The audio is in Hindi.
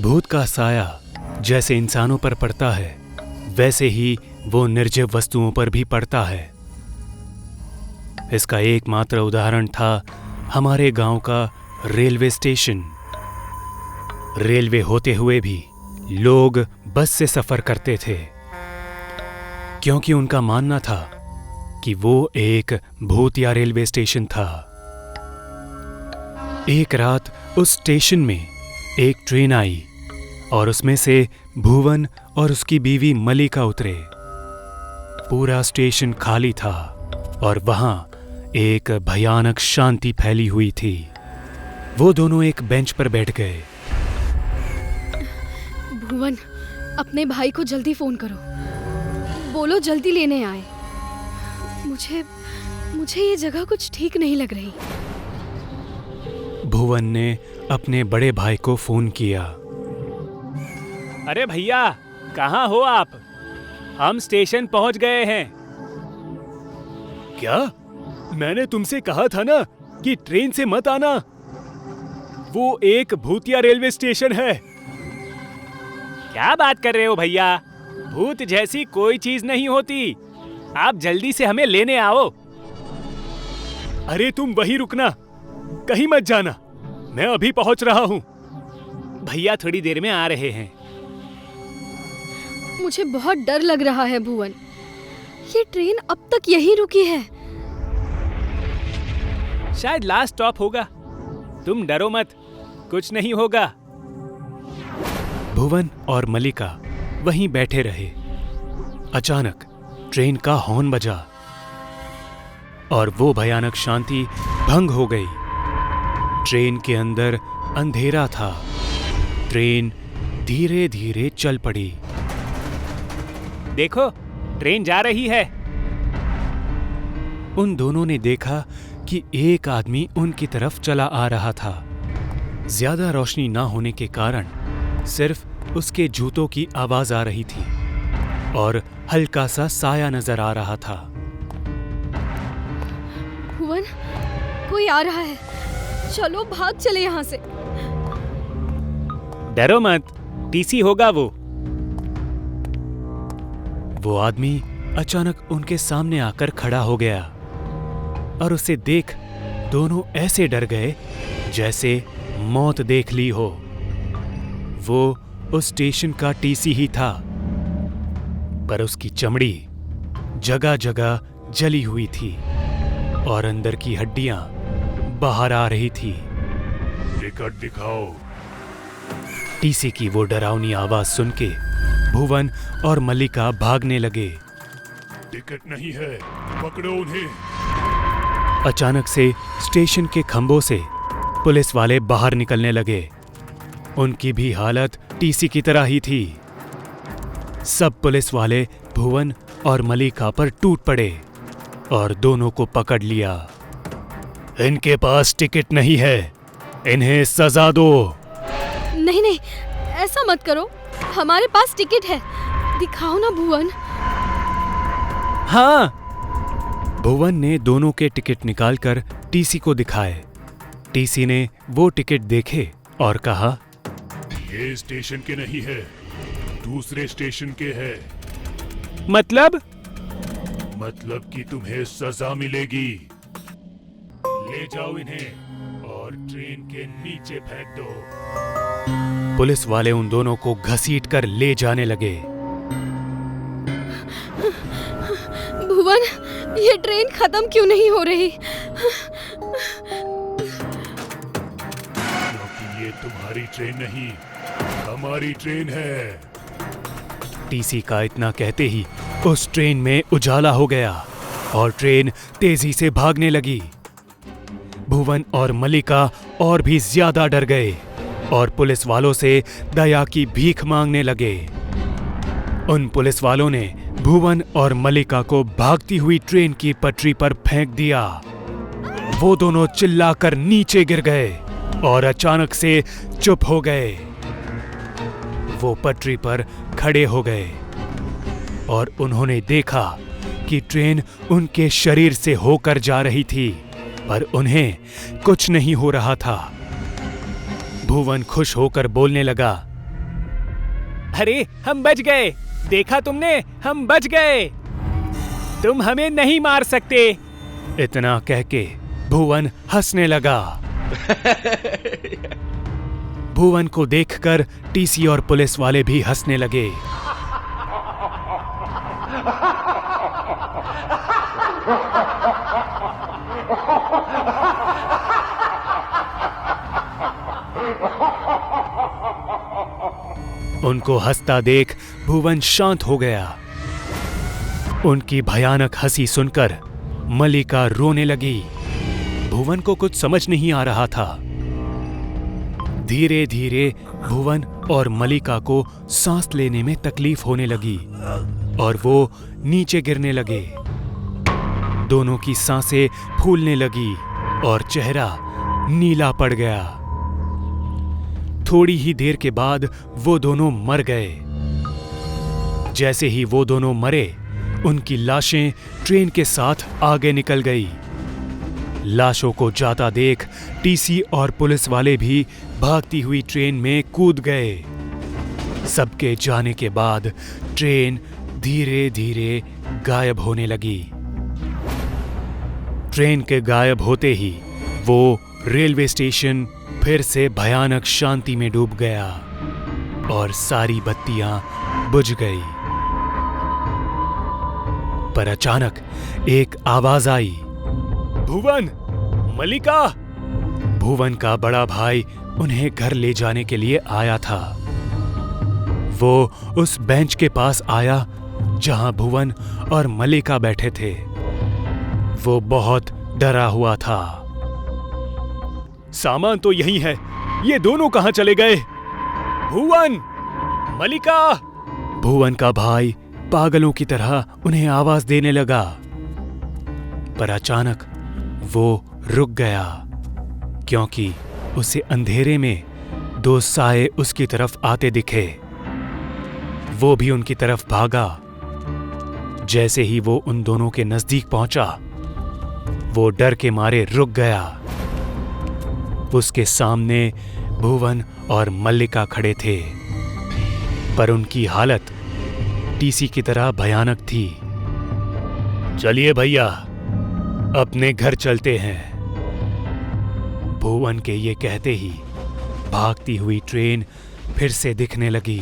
भूत का साया जैसे इंसानों पर पड़ता है, वैसे ही वो निर्जीव वस्तुओं पर भी पड़ता है। इसका एकमात्र उदाहरण था हमारे गांव का रेलवे स्टेशन। रेलवे होते हुए भी लोग बस से सफर करते थे, क्योंकि उनका मानना था कि वो एक भूतिया रेलवे स्टेशन था। एक रात उस स्टेशन में एक ट्रेन आई और उसमें से भुवन और उसकी बीवी मलिका उतरे। पूरा स्टेशन खाली था और वहां एक भयानक शांति फैली हुई थी। वो दोनों एक बेंच पर बैठ गए। भुवन, अपने भाई को जल्दी फोन करो, बोलो जल्दी लेने आए। मुझे ये जगह कुछ ठीक नहीं लग रही। भुवन ने अपने बड़े भाई को फोन किया। अरे भैया, कहाँ हो आप? हम स्टेशन पहुंच गए हैं। क्या? मैंने तुमसे कहा था ना कि ट्रेन से मत आना। वो एक भूतिया रेलवे स्टेशन है। क्या बात कर रहे हो भैया? भूत जैसी कोई चीज नहीं होती। आप जल्दी से हमें लेने आओ। अरे तुम वहीं रुकना, कहीं मत जाना, मैं अभी पहुंच रहा हूं। भैया थोड़ी देर में आ रहे हैं। मुझे बहुत डर लग रहा है भुवन, ये ट्रेन अब तक यहीं रुकी है। शायद लास्ट स्टॉप होगा। तुम डरो मत, कुछ नहीं होगा। भुवन और मलिका वहीं बैठे रहे। अचानक ट्रेन का हॉर्न बजा और वो भयानक शांति भंग हो गई। ट्रेन के अंदर अंधेरा था। ट्रेन धीरे धीरे चल पड़ी। देखो, ट्रेन जा रही है। उन दोनों ने देखा कि एक आदमी उनकी तरफ चला आ रहा था। ज्यादा रोशनी ना होने के कारण सिर्फ उसके जूतों की आवाज आ रही थी और हल्का सा साया नजर आ रहा था। भुवन, कोई आ रहा है, चलो भाग चले यहाँ से। डरो मत, टीसी होगा वो। वो आदमी अचानक उनके सामने आकर खड़ा हो गया और उसे देख दोनों ऐसे डर गए जैसे मौत देख ली हो। वो उस स्टेशन का टीसी ही था, पर उसकी चमड़ी जगह जगह जली हुई थी और अंदर की हड्डियां बाहर आ रही थी। टिकट दिखाओ। टीसी की वो डरावनी आवाज सुन के भुवन और मलिका भागने लगे। टिकट नहीं है, पकड़ो उन्हें। अचानक से स्टेशन के खंभों से पुलिस वाले बाहर निकलने लगे। उनकी भी हालत टीसी की तरह ही थी। सब पुलिस वाले भुवन और मलिका पर टूट पड़े और दोनों को पकड़ लिया। इनके पास टिकट नहीं है, इन्हें सजा दो। नहीं नहीं, ऐसा मत करो, हमारे पास टिकट है, दिखाओ ना भुवन। हाँ। भुवन ने दोनों के टिकट निकालकर टीसी को दिखाए। टीसी ने वो टिकट देखे और कहा, ये स्टेशन के नहीं है, दूसरे स्टेशन के है। मतलब कि तुम्हें सजा मिलेगी। ले जाओ इन्हें और ट्रेन के नीचे फेंक दो। पुलिस वाले उन दोनों को घसीट कर ले जाने लगे। भुवन, ये ट्रेन खत्म क्यों नहीं हो रही? क्योंकि ये तुम्हारी ट्रेन नहीं, हमारी ट्रेन है। टीसी का इतना कहते ही उस ट्रेन में उजाला हो गया और ट्रेन तेजी से भागने लगी। भुवन और मलिका और भी ज्यादा डर गए और पुलिस वालों से दया की भीख मांगने लगे। उन पुलिस वालों ने भुवन और मलिका को भागती हुई ट्रेन की पटरी पर फेंक दिया। वो दोनों चिल्लाकर नीचे गिर गए और अचानक से चुप हो गए। वो पटरी पर खड़े हो गए और उन्होंने देखा कि ट्रेन उनके शरीर से होकर जा रही थी, पर उन्हें कुछ नहीं हो रहा था। भुवन खुश होकर बोलने लगा, अरे हम बच गए, देखा तुमने, हम बच गए, तुम हमें नहीं मार सकते। इतना कह के भुवन हंसने लगा। भुवन को देखकर टीसी और पुलिस वाले भी हंसने लगे। उनको हंसता देख भुवन शांत हो गया। उनकी भयानक हंसी सुनकर मल्लिका रोने लगी। भुवन को कुछ समझ नहीं आ रहा था। धीरे धीरे भुवन और मल्लिका को सांस लेने में तकलीफ होने लगी और वो नीचे गिरने लगे। दोनों की सांसें फूलने लगी और चेहरा नीला पड़ गया। थोड़ी ही देर के बाद वो दोनों मर गए। जैसे ही वो दोनों मरे, उनकी लाशें ट्रेन के साथ आगे निकल गई। लाशों को जाता देख टीसी और पुलिस वाले भी भागती हुई ट्रेन में कूद गए। सबके जाने के बाद ट्रेन धीरे धीरे गायब होने लगी। ट्रेन के गायब होते ही वो रेलवे स्टेशन फिर से भयानक शांति में डूब गया और सारी बत्तियां बुझ गई। पर अचानक एक आवाज आई, भुवन, मल्लिका। भुवन का बड़ा भाई उन्हें घर ले जाने के लिए आया था। वो उस बेंच के पास आया जहां भुवन और मल्लिका बैठे थे। वो बहुत डरा हुआ था। सामान तो यही है, ये दोनों कहां चले गए? भुवन, मल्लिका। भुवन का भाई पागलों की तरह उन्हें आवाज देने लगा, पर अचानक वो रुक गया क्योंकि उसे अंधेरे में दो साए उसकी तरफ आते दिखे। वो भी उनकी तरफ भागा। जैसे ही वो उन दोनों के नजदीक पहुंचा, वो डर के मारे रुक गया। उसके सामने भुवन और मल्लिका खड़े थे, पर उनकी हालत टीसी की तरह भयानक थी। चलिए भैया, अपने घर चलते हैं। भुवन के ये कहते ही भागती हुई ट्रेन फिर से दिखने लगी।